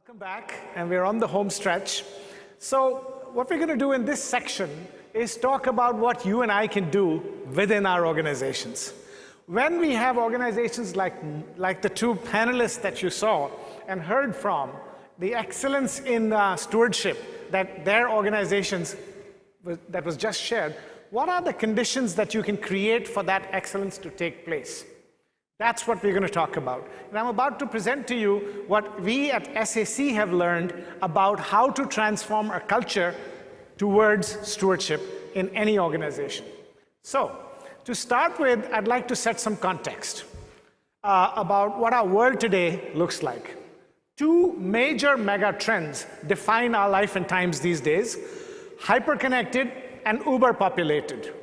Welcome back, and we're on the home stretch. So what we're going to do in this section is talk about what you and I can do within our organizations. When we have organizations like the two panelists that you saw and heard from, the excellence in stewardship that their organizations that was just shared, what are the conditions that you can create for that excellence to take place? That's what we're going to talk about. And I'm about to present to you what we at SAC have learned about how to transform our culture towards stewardship in any organization. So, to start with, I'd like to set some context about what our world today looks like. Two major mega trends define our life and times these days: hyper-connected and uber-populated.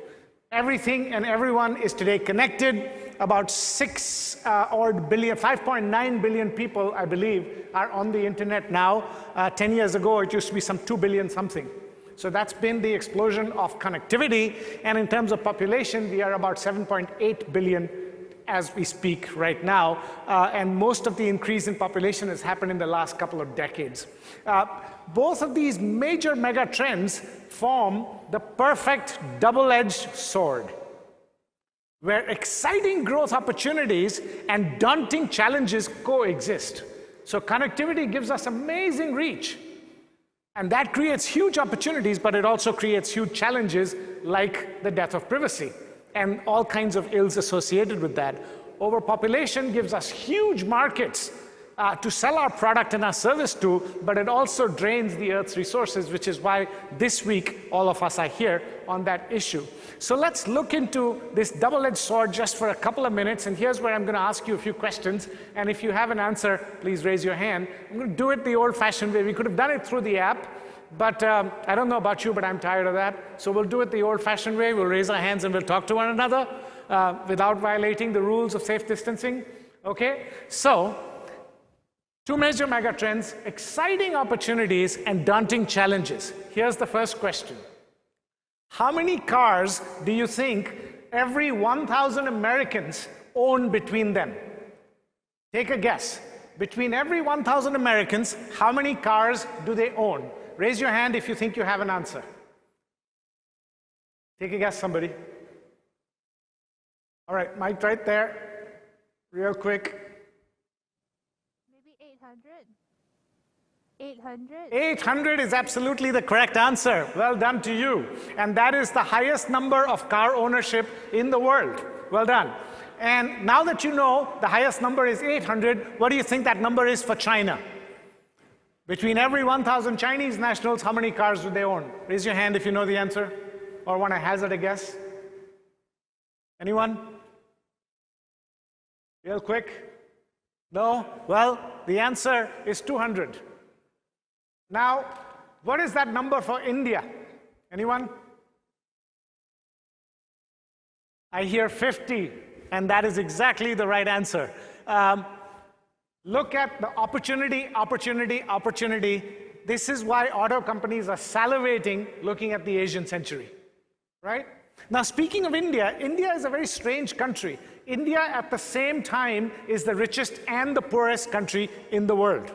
Everything and everyone is today connected. About 5.9 billion people, I believe, are on the internet now. 10 years ago, it used to be some 2 billion something. So that's been the explosion of connectivity. And in terms of population, we are about 7.8 billion as we speak right now. And most of the increase in population has happened in the last couple of decades. Both of these major mega trends form the perfect double-edged sword, where exciting growth opportunities and daunting challenges coexist. So connectivity gives us amazing reach. And that creates huge opportunities, but it also creates huge challenges like the death of privacy and all kinds of ills associated with that. Overpopulation gives us huge markets to sell our product and our service to, but it also drains the Earth's resources, which is why this week all of us are here on that issue. So let's look into this double-edged sword just for a couple of minutes, and here's where I'm going to ask you a few questions, and if you have an answer, please raise your hand. I'm going to do it the old-fashioned way. We could have done it through the app, but I don't know about you, but I'm tired of that. So we'll do it the old-fashioned way. We'll raise our hands and we'll talk to one another without violating the rules of safe distancing. Okay? So, two major megatrends, exciting opportunities and daunting challenges. Here's the first question. How many cars do you think every 1,000 Americans own between them? Take a guess. Between every 1,000 Americans, how many cars do they own? Raise your hand if you think you have an answer. Take a guess, somebody. All right, Mike, right there. Real quick. 800. 800 is absolutely the correct answer. Well done to you. And that is the highest number of car ownership in the world. Well done. And now that you know the highest number is 800, what do you think that number is for China? Between every 1,000 Chinese nationals, how many cars do they own? Raise your hand if you know the answer or want to hazard a guess. Anyone? Real quick? No? Well, the answer is 200. Now, what is that number for India? Anyone? I hear 50, and that is exactly the right answer. Look at the opportunity, opportunity, opportunity. This is why auto companies are salivating looking at the Asian century, right? Now, speaking of India, India is a very strange country. India, at the same time, is the richest and the poorest country in the world.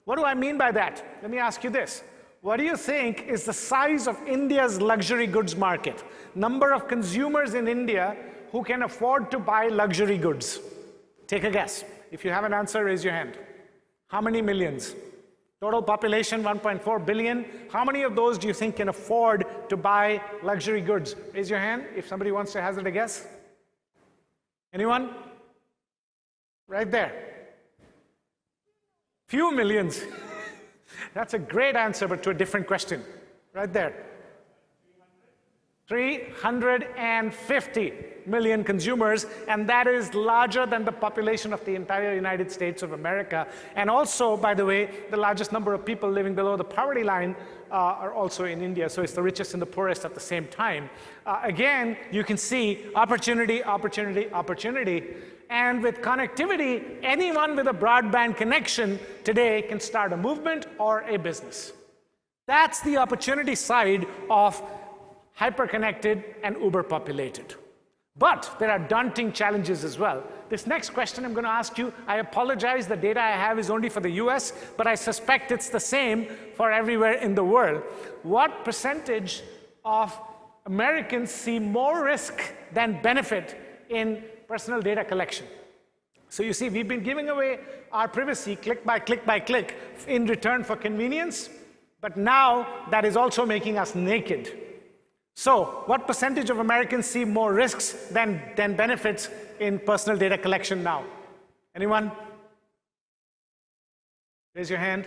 What do I mean by that? Let me ask you this. What do you think is the size of India's luxury goods market? Number of consumers in India who can afford to buy luxury goods. Take a guess. If you have an answer, raise your hand. How many millions? Total population, 1.4 billion. How many of those do you think can afford to buy luxury goods? Raise your hand if somebody wants to hazard a guess. Anyone? Right there. Few millions. That's a great answer, but to a different question. Right there. 350 million consumers, and that is larger than the population of the entire United States of America. And also, by the way, the largest number of people living below the poverty line are also in India, so it's the richest and the poorest at the same time. Again, you can see opportunity, opportunity, opportunity. And with connectivity, anyone with a broadband connection today can start a movement or a business. That's the opportunity side of hyper-connected and uber-populated. But there are daunting challenges as well. This next question I'm going to ask you, I apologize, the data I have is only for the US, but I suspect it's the same for everywhere in the world. What percentage of Americans see more risk than benefit in personal data collection? So you see, we've been giving away our privacy click by click by click in return for convenience, but now that is also making us naked. So what percentage of Americans see more risks than benefits in personal data collection now? Anyone? Raise your hand.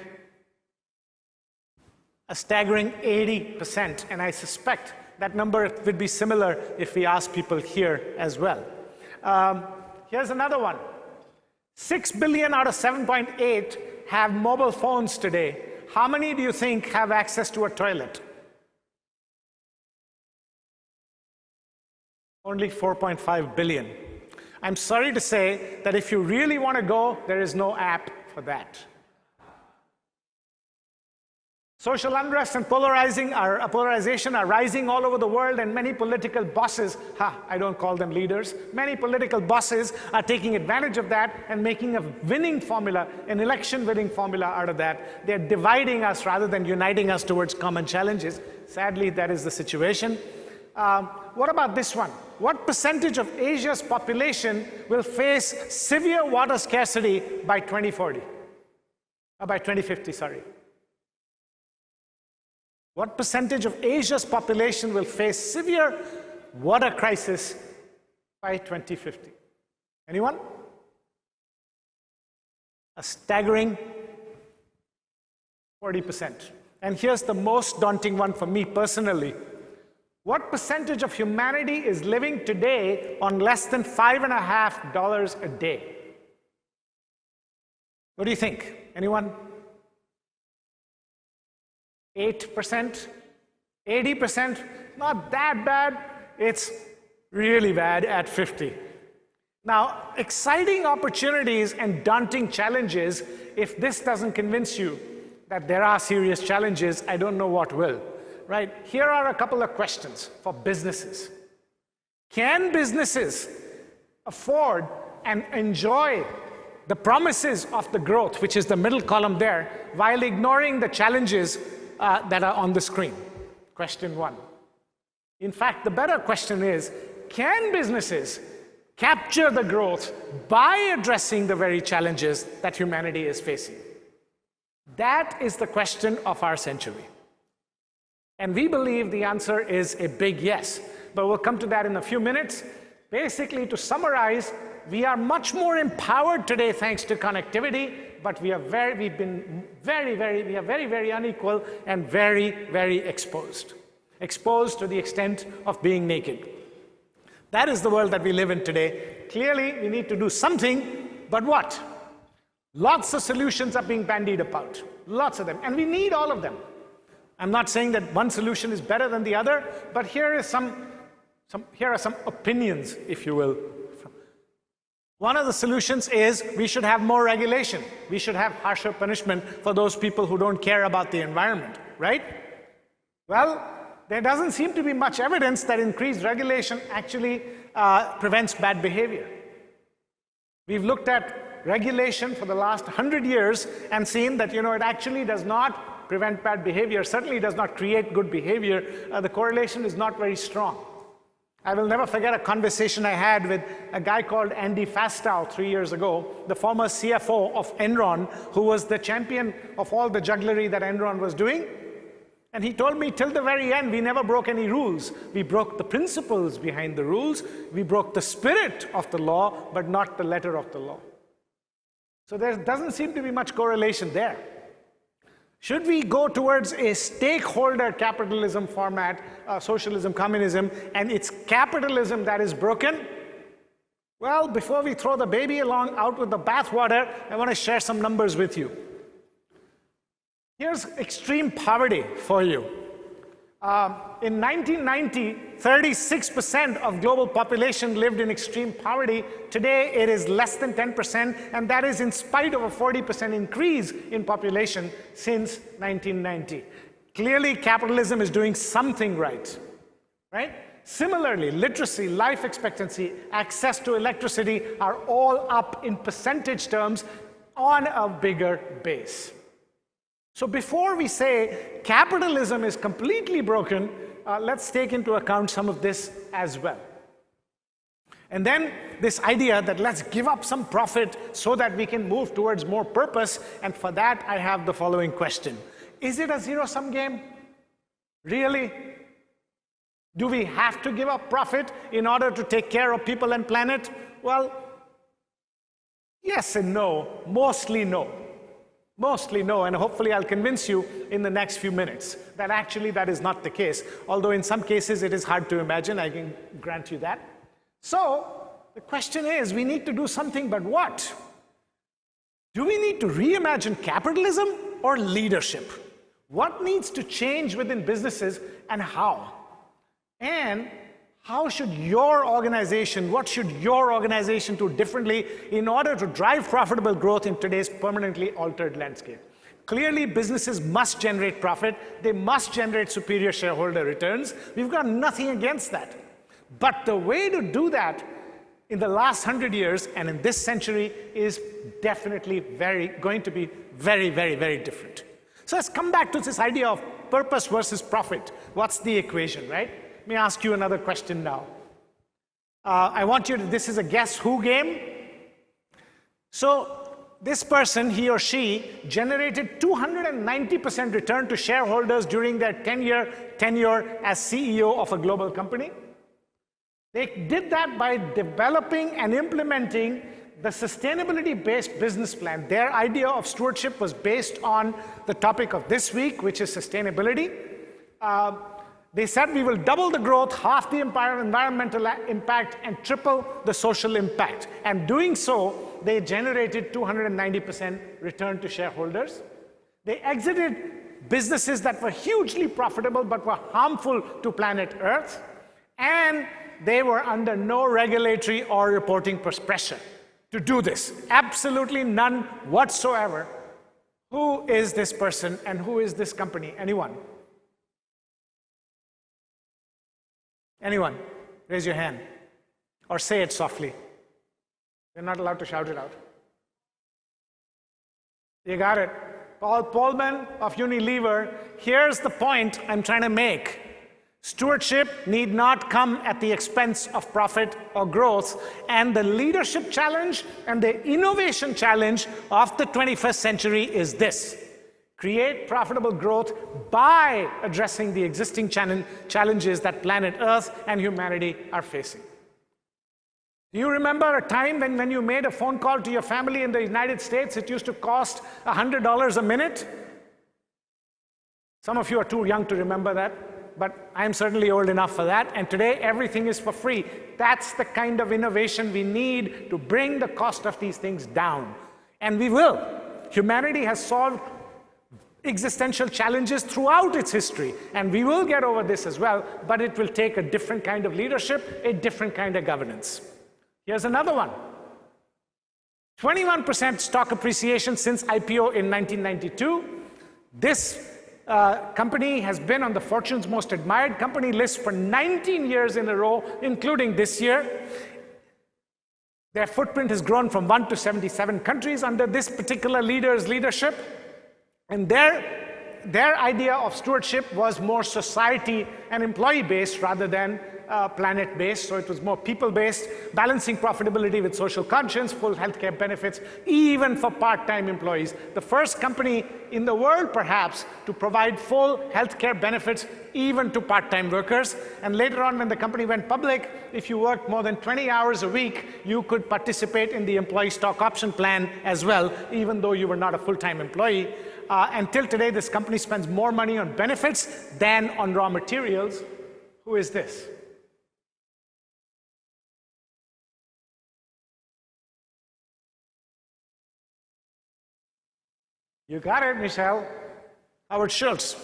A staggering 80%, and I suspect that number would be similar if we ask people here as well. Here's another one. 6 billion out of 7.8 have mobile phones today. How many do you think have access to a toilet? Only 4.5 billion. I'm sorry to say that if you really want to go, there is no app for that. Social unrest and polarization are rising all over the world, and many political bosses, I don't call them leaders, many political bosses are taking advantage of that and making a winning formula, an election winning formula out of that. They're dividing us rather than uniting us towards common challenges. Sadly, that is the situation. What about this one? What percentage of Asia's population will face severe water scarcity by 2040? By 2050, sorry. What percentage of Asia's population will face severe water crisis by 2050? Anyone? A staggering 40%. And here's the most daunting one for me personally. What percentage of humanity is living today on less than $5.50 a day? What do you think? Anyone? 8%? 80%? Not that bad. It's really bad at 50. Now, exciting opportunities and daunting challenges, if this doesn't convince you that there are serious challenges, I don't know what will. Right? Here are a couple of questions for businesses. Can businesses afford and enjoy the promises of the growth, which is the middle column there, while ignoring the challenges that are on the screen? Question one. In fact, the better question is, can businesses capture the growth by addressing the very challenges that humanity is facing? That is the question of our century. And we believe the answer is a big yes. But we'll come to that in a few minutes. Basically, to summarize, we are much more empowered today thanks to connectivity, but we are very, very unequal and very, very exposed. Exposed to the extent of being naked. That is the world that we live in today. Clearly, we need to do something, but what? Lots of solutions are being bandied about. Lots of them. And we need all of them. I'm not saying that one solution is better than the other, but here are some opinions, if you will. One of the solutions is we should have more regulation. We should have harsher punishment for those people who don't care about the environment, right? Well, there doesn't seem to be much evidence that increased regulation actually prevents bad behavior. We've looked at regulation for the last 100 years and seen that, it actually does not prevent bad behavior, certainly does not create good behavior. The correlation is not very strong. I will never forget a conversation I had with a guy called Andy Fastow 3 years ago, the former CFO of Enron, who was the champion of all the jugglery that Enron was doing. And he told me till the very end, we never broke any rules. We broke the principles behind the rules. We broke the spirit of the law, but not the letter of the law. So there doesn't seem to be much correlation there. Should we go towards a stakeholder capitalism format, socialism, communism, and it's capitalism that is broken? Well, before we throw the baby out with the bathwater, I want to share some numbers with you. Here's extreme poverty for you. In 1990, 36% of global population lived in extreme poverty. Today, it is less than 10%, and that is in spite of a 40% increase in population since 1990. Clearly, capitalism is doing something right? Similarly, literacy, life expectancy, access to electricity are all up in percentage terms on a bigger base. So before we say capitalism is completely broken, let's take into account some of this as well. And then this idea that let's give up some profit so that we can move towards more purpose. And for that, I have the following question. Is it a zero-sum game? Really? Do we have to give up profit in order to take care of people and planet? Well, yes and no. Mostly no. Mostly no, and hopefully I'll convince you in the next few minutes that actually that is not the case. Although in some cases it is hard to imagine, I can grant you that. So the question is, we need to do something, but what? Do we need to reimagine capitalism or leadership? What needs to change within businesses and how? And how should your organization, what should your organization do differently in order to drive profitable growth in today's permanently altered landscape? Clearly, businesses must generate profit. They must generate superior shareholder returns. We've got nothing against that. But the way to do that in the last 100 years and in this century is definitely going to be very, very, very different. So let's come back to this idea of purpose versus profit. What's the equation, right? Let me ask you another question now. I want you to, this is a guess who game. So this person, he or she, generated 290% return to shareholders during their 10-year tenure as CEO of a global company. They did that by developing and implementing the sustainability-based business plan. Their idea of stewardship was based on the topic of this week, which is sustainability. They said we will double the growth, half the environmental impact, and triple the social impact. And doing so, they generated 290% return to shareholders. They exited businesses that were hugely profitable but were harmful to planet Earth. And they were under no regulatory or reporting pressure to do this. Absolutely none whatsoever. Who is this person and who is this company? Anyone? Anyone? Raise your hand. Or say it softly. You're not allowed to shout it out. You got it. Paul Polman of Unilever. Here's the point I'm trying to make. Stewardship need not come at the expense of profit or growth, and the leadership challenge and the innovation challenge of the 21st century is this: create profitable growth by addressing the existing challenges that planet Earth and humanity are facing. Do you remember a time when you made a phone call to your family in the United States, it used to cost $100 a minute? Some of you are too young to remember that. But I'm certainly old enough for that, and today everything is for free. That's the kind of innovation we need to bring the cost of these things down. And we will. Humanity has solved existential challenges throughout its history, and we will get over this as well, but it will take a different kind of leadership, a different kind of governance. Here's another one. 21% stock appreciation since IPO in 1992. This company has been on the Fortune's Most Admired Company list for 19 years in a row, including this year. Their footprint has grown from 1 to 77 countries under this particular leader's leadership. And their idea of stewardship was more society and employee-based rather than planet-based, so it was more people-based, balancing profitability with social conscience, full healthcare benefits, even for part-time employees. The first company in the world, perhaps, to provide full healthcare benefits even to part-time workers. And later on, when the company went public, if you worked more than 20 hours a week, you could participate in the employee stock option plan as well, even though you were not a full-time employee. Until today, this company spends more money on benefits than on raw materials. Who is this? You got it, Michelle. Howard Schultz.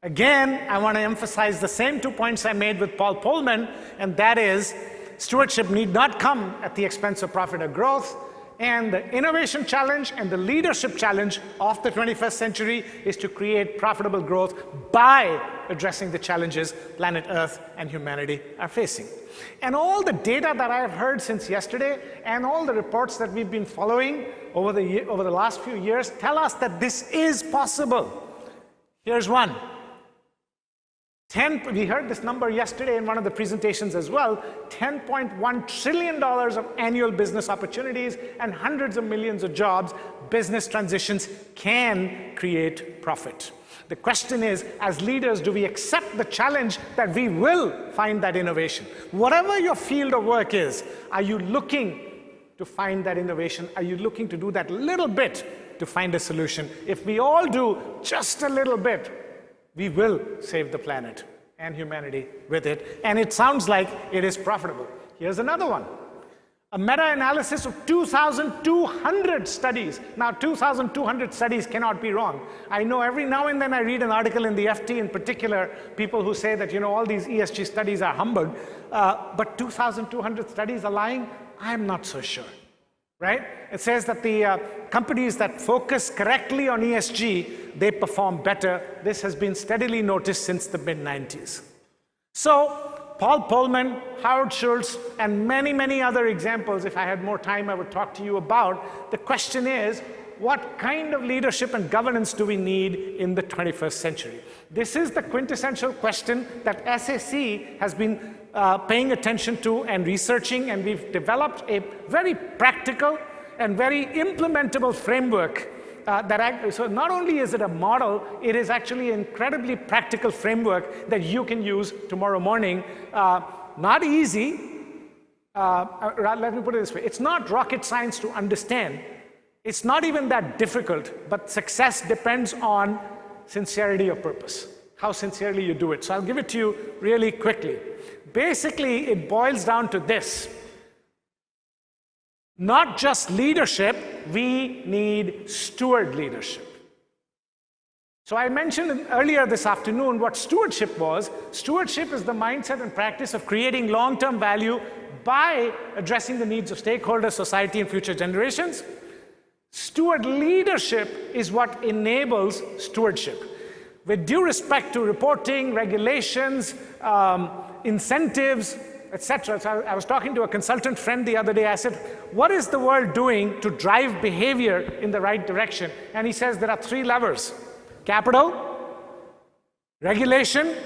Again, I want to emphasize the same 2 points I made with Paul Polman, and that is stewardship need not come at the expense of profit or growth, And the innovation challenge and the leadership challenge of the 21st century is to create profitable growth by addressing the challenges planet Earth and humanity are facing. And all the data that I have heard since yesterday and all the reports that we've been following over the last few years tell us that this is possible. Here's one. We heard this number yesterday in one of the presentations as well, $10.1 trillion of annual business opportunities and hundreds of millions of jobs. Business transitions can create profit. The question is, as leaders, do we accept the challenge that we will find that innovation? Whatever your field of work is, are you looking to find that innovation? Are you looking to do that little bit to find a solution? If we all do just a little bit, we will save the planet and humanity with it. And it sounds like it is profitable. Here's another one. A meta-analysis of 2,200 studies. Now, 2,200 studies cannot be wrong. I know every now and then I read an article in the FT in particular, people who say that, all these ESG studies are humbug. But 2,200 studies are lying? I'm not so sure. Right? It says that the companies that focus correctly on ESG, they perform better. This has been steadily noticed since the mid-90s. So, Paul Polman, Howard Schultz, and many, many other examples, if I had more time, I would talk to you about. The question is, what kind of leadership and governance do we need in the 21st century? This is the quintessential question that SAC has been paying attention to and researching, and we've developed a very practical and very implementable framework so not only is it a model, it is actually an incredibly practical framework that you can use tomorrow morning. Not easy. Let me put it this way. It's not rocket science to understand. It's not even that difficult, but success depends on sincerity of purpose, how sincerely you do it. So I'll give it to you really quickly. Basically, it boils down to this. Not just leadership, we need steward leadership. So I mentioned earlier this afternoon what stewardship was. Stewardship is the mindset and practice of creating long-term value by addressing the needs of stakeholders, society, and future generations. Steward leadership is what enables stewardship. With due respect to reporting, regulations, incentives, etc. So I was talking to a consultant friend the other day. I said, what is the world doing to drive behavior in the right direction? And he says there are 3 levers: capital, regulation,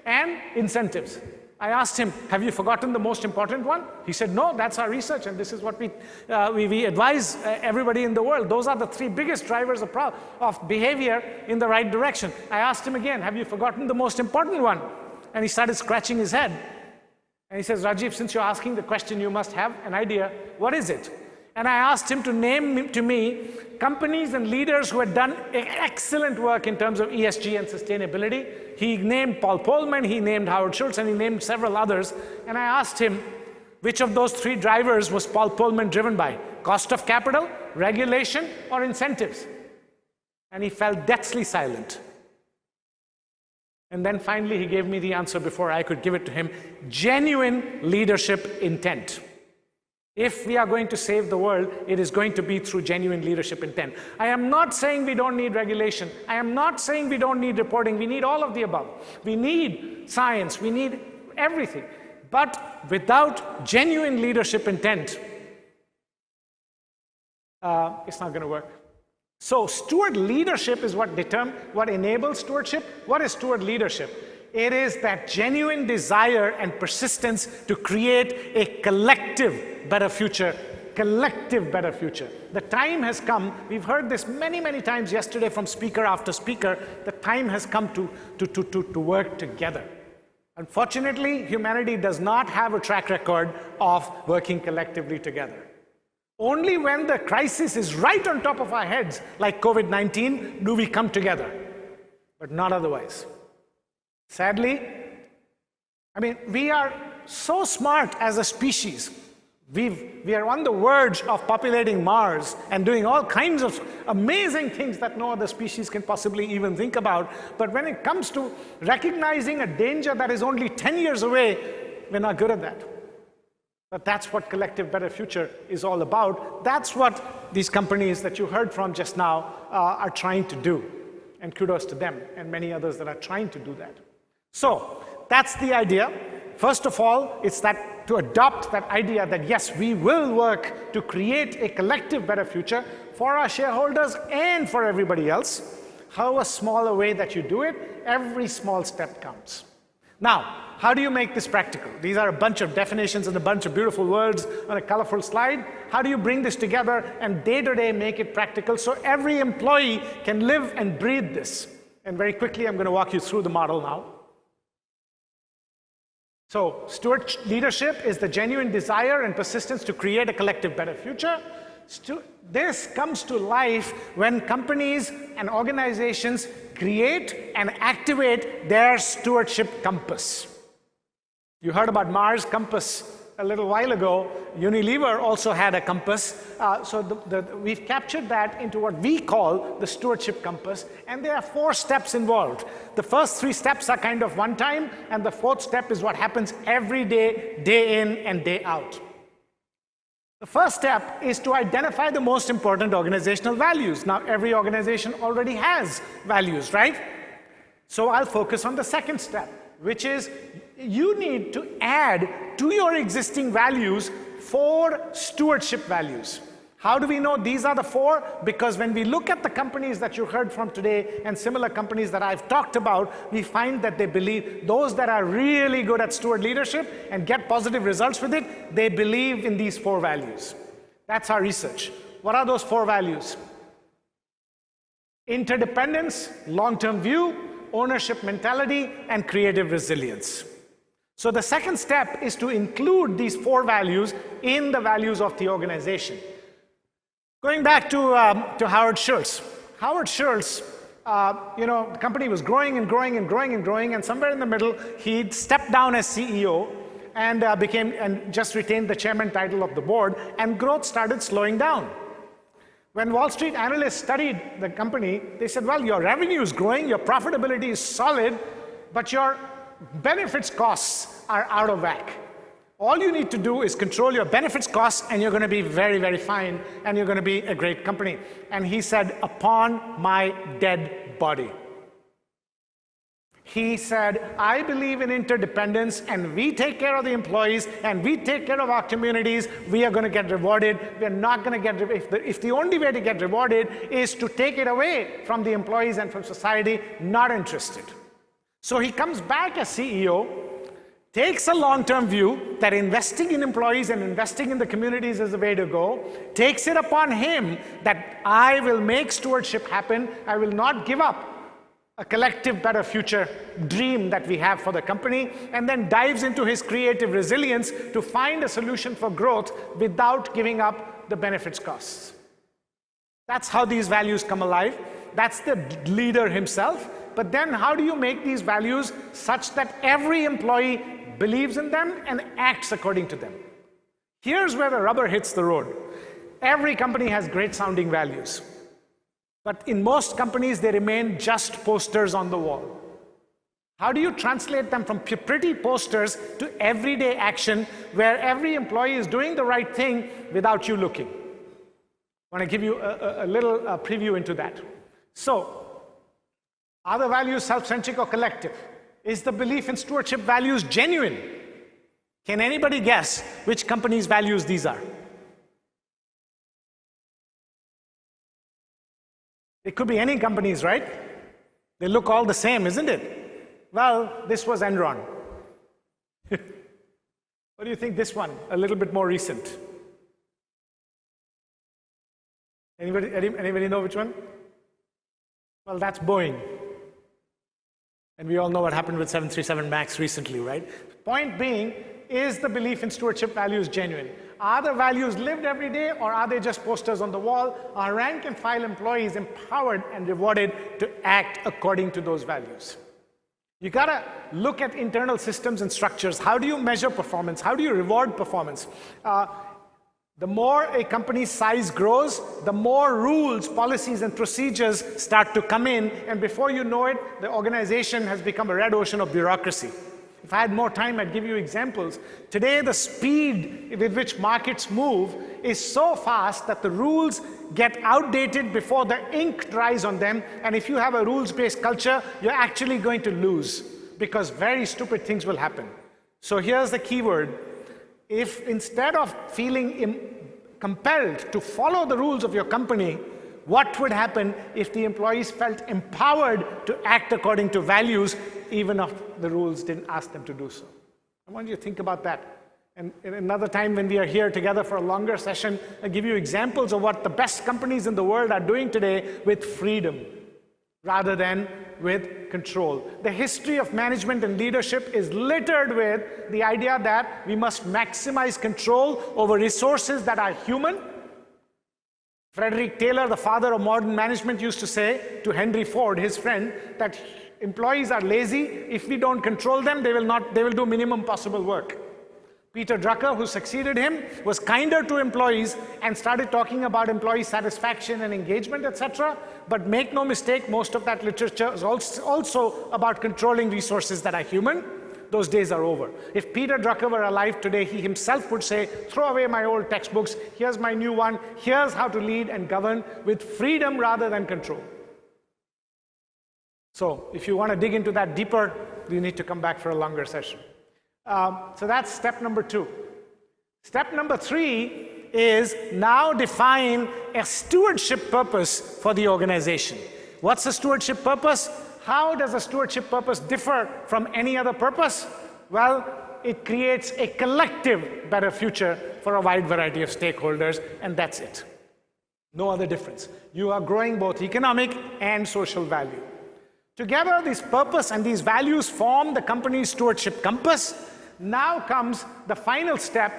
and incentives. I asked him, have you forgotten the most important one? He said, no, that's our research, and this is what we advise everybody in the world. Those are the 3 biggest drivers of behavior in the right direction. I asked him again, have you forgotten the most important one? And he started scratching his head. And he says, Rajeev, since you're asking the question, you must have an idea. What is it? And I asked him to name to me companies and leaders who had done excellent work in terms of ESG and sustainability. He named Paul Polman, he named Howard Schultz, and he named several others. And I asked him, which of those 3 drivers was Paul Polman driven by? Cost of capital, regulation, or incentives? And he fell deathly silent. And then finally he gave me the answer before I could give it to him: genuine leadership intent. If we are going to save the world, it is going to be through genuine leadership intent. I am not saying we don't need regulation. I am not saying we don't need reporting. We need all of the above. We need science. We need everything. But without genuine leadership intent, it's not going to work. So steward leadership is what enables stewardship. What is steward leadership? It is that genuine desire and persistence to create a collective better future. Collective better future. The time has come. We've heard this many, many times yesterday from speaker after speaker. The time has come to work together. Unfortunately, humanity does not have a track record of working collectively together. Only when the crisis is right on top of our heads, like COVID-19, do we come together, but not otherwise. Sadly, we are so smart as a species. We are on the verge of populating Mars and doing all kinds of amazing things that no other species can possibly even think about. But when it comes to recognizing a danger that is only 10 years away, we're not good at that. But that's what collective better future is all about. That's what these companies that you heard from just now are trying to do. And kudos to them and many others that are trying to do that. So that's the idea. First of all, it's that to adopt that idea that yes, we will work to create a collective better future for our shareholders and for everybody else. However small a way that you do it, every small step counts. Now, how do you make this practical? These are a bunch of definitions and a bunch of beautiful words on a colorful slide. How do you bring this together and day-to-day make it practical so every employee can live and breathe this? And very quickly, I'm going to walk you through the model now. So, steward leadership is the genuine desire and persistence to create a collective better future. This comes to life when companies and organizations create and activate their stewardship compass. You heard about Mars compass a little while ago. Unilever also had a compass. So we've captured that into what we call the stewardship compass. And there are 4 steps involved. The first 3 steps are kind of one time. And the 4th step is what happens every day, day in and day out. The first step is to identify the most important organizational values. Now, every organization already has values, right? So I'll focus on the second step, which is you need to add to your existing values 4 stewardship values. How do we know these are the 4? Because when we look at the companies that you heard from today and similar companies that I've talked about, we find that they believe, those that are really good at steward leadership and get positive results with it, they believe in these 4 values. That's our research. What are those 4 values? Interdependence, long-term view, ownership mentality, and creative resilience. So the second step is to include these 4 values in the values of the organization. Going back to Howard Schultz. Howard Schultz, the company was growing and growing and growing and growing, and somewhere in the middle, he stepped down as CEO and just retained the chairman title of the board, and growth started slowing down. When Wall Street analysts studied the company, they said, well, your revenue is growing, your profitability is solid, but your benefits costs are out of whack. All you need to do is control your benefits costs, and you're going to be very, very fine, and you're going to be a great company. And he said, upon my dead body. He said, I believe in interdependence, and we take care of the employees, and we take care of our communities. We are going to get rewarded. We're not going to get, if the only way to get rewarded is to take it away from the employees and from society, not interested. So he comes back as CEO, takes a long-term view that investing in employees and investing in the communities is the way to go, takes it upon him that I will make stewardship happen, I will not give up a collective better future dream that we have for the company, and then dives into his creative resilience to find a solution for growth without giving up the benefits costs. That's how these values come alive. That's the leader himself. But then how do you make these values such that every employee believes in them and acts according to them? Here's where the rubber hits the road. Every company has great sounding values. But in most companies, they remain just posters on the wall. How do you translate them from pretty posters to everyday action where every employee is doing the right thing without you looking? I want to give you a little preview into that. So, are the values self-centric or collective? Is the belief in stewardship values genuine? Can anybody guess which company's values these are? It could be any company's, right? They look all the same, isn't it? Well, this was Enron. What do you think this one? A little bit more recent. Anybody know which one? Well, that's Boeing. And we all know what happened with 737 MAX recently, right? Point being, is the belief in stewardship values genuine? Are the values lived every day, or are they just posters on the wall? Are rank and file employees empowered and rewarded to act according to those values? You gotta look at internal systems and structures. How do you measure performance? How do you reward performance? The more a company's size grows, the more rules, policies, and procedures start to come in, and before you know it, the organization has become a red ocean of bureaucracy. If If I had more time, I'd give you examples. Today, the speed with which markets move is so fast that the rules get outdated before the ink dries on them. And if you have a rules-based culture, you're actually going to lose because very stupid things will happen. So here's the key word. If instead of feeling compelled to follow the rules of your company, what would happen if the employees felt empowered to act according to values, even if the rules didn't ask them to do so? I want you to think about that. And another time when we are here together for a longer session, I'll give you examples of what the best companies in the world are doing today with freedom rather than with control. The history of management and leadership is littered with the idea that we must maximize control over resources that are human. Frederick Taylor, the father of modern management, used to say to Henry Ford, his friend, that employees are lazy. If we don't control them, they will do minimum possible work. Peter Drucker, who succeeded him, was kinder to employees and started talking about employee satisfaction and engagement, etc. But make no mistake, most of that literature is also about controlling resources that are human. Those days are over. If Peter Drucker were alive today, he himself would say, throw away my old textbooks, here's my new one, here's how to lead and govern with freedom rather than control. So if you want to dig into that deeper, you need to come back for a longer session. So that's step number 2. Step number 3 is now define a stewardship purpose for the organization. What's a stewardship purpose? How does a stewardship purpose differ from any other purpose? Well, it creates a collective better future for a wide variety of stakeholders, and that's it. No other difference. You are growing both economic and social value. Together, this purpose and these values form the company's stewardship compass. Now comes the final step.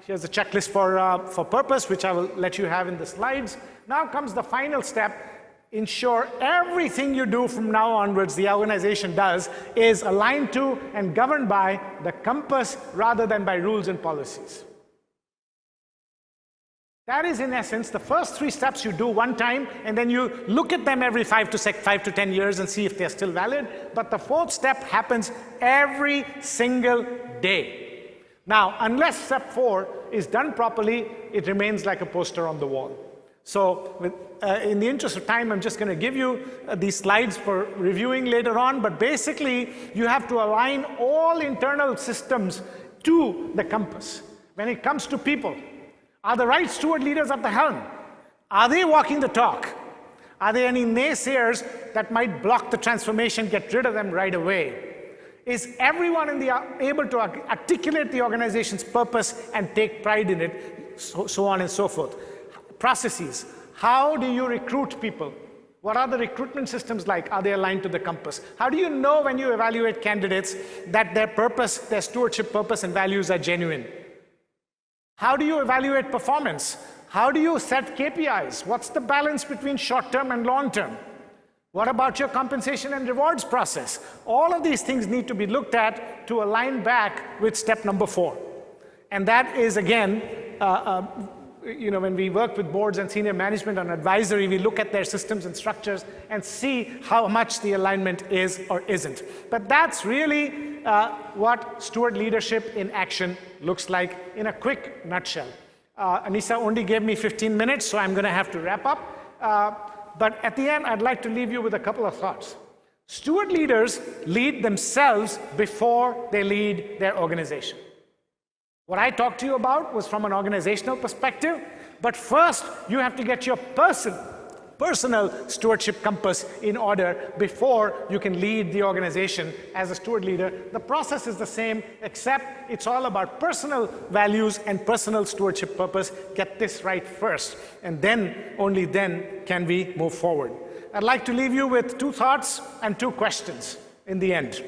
Here's a checklist for purpose, which I will let you have in the slides. Now comes the final step. Ensure everything you do from now onwards, the organization does, is aligned to and governed by the compass rather than by rules and policies. That is, in essence, the first 3 steps you do one time, and then you look at them every 5 to 10 years and see if they're still valid. But the 4th step happens every single day. Now, unless step 4 is done properly, it remains like a poster on the wall. So in the interest of time, I'm just going to give you these slides for reviewing later on. But basically, you have to align all internal systems to the compass. When it comes to people, are the right steward leaders at the helm? Are they walking the talk? Are there any naysayers that might block the transformation? Get rid of them right away. Is everyone able to articulate the organization's purpose and take pride in it? So on and so forth. Processes. How do you recruit people? What are the recruitment systems like? Are they aligned to the compass? How do you know when you evaluate candidates that their purpose, their stewardship purpose and values are genuine? How do you evaluate performance? How do you set KPIs? What's the balance between short-term and long-term? What about your compensation and rewards process? All of these things need to be looked at to align back with step number 4. And that is, again, when we work with boards and senior management on advisory, we look at their systems and structures and see how much the alignment is or isn't. But that's really what steward leadership in action looks like in a quick nutshell. Anissa only gave me 15 minutes, so I'm going to have to wrap up. But at the end, I'd like to leave you with a couple of thoughts. Steward leaders lead themselves before they lead their organization. What I talked to you about was from an organizational perspective, but first you have to get your personal stewardship compass in order before you can lead the organization as a steward leader. The process is the same, except it's all about personal values and personal stewardship purpose. Get this right first, and then, only then, can we move forward. I'd like to leave you with 2 thoughts and 2 questions in the end.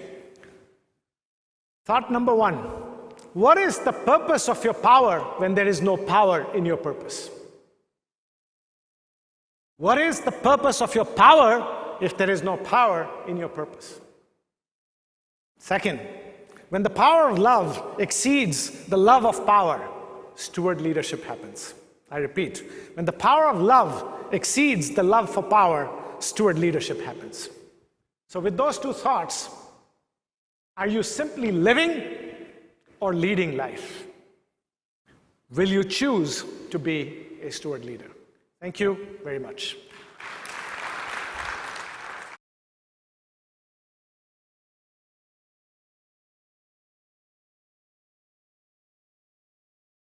Thought number 1. What is the purpose of your power when there is no power in your purpose? What is the purpose of your power if there is no power in your purpose? Second, when the power of love exceeds the love of power, steward leadership happens. I repeat, when the power of love exceeds the love for power, steward leadership happens. So with those 2 thoughts, Are you simply living or leading life? Will you choose to be a steward leader? Thank you very much.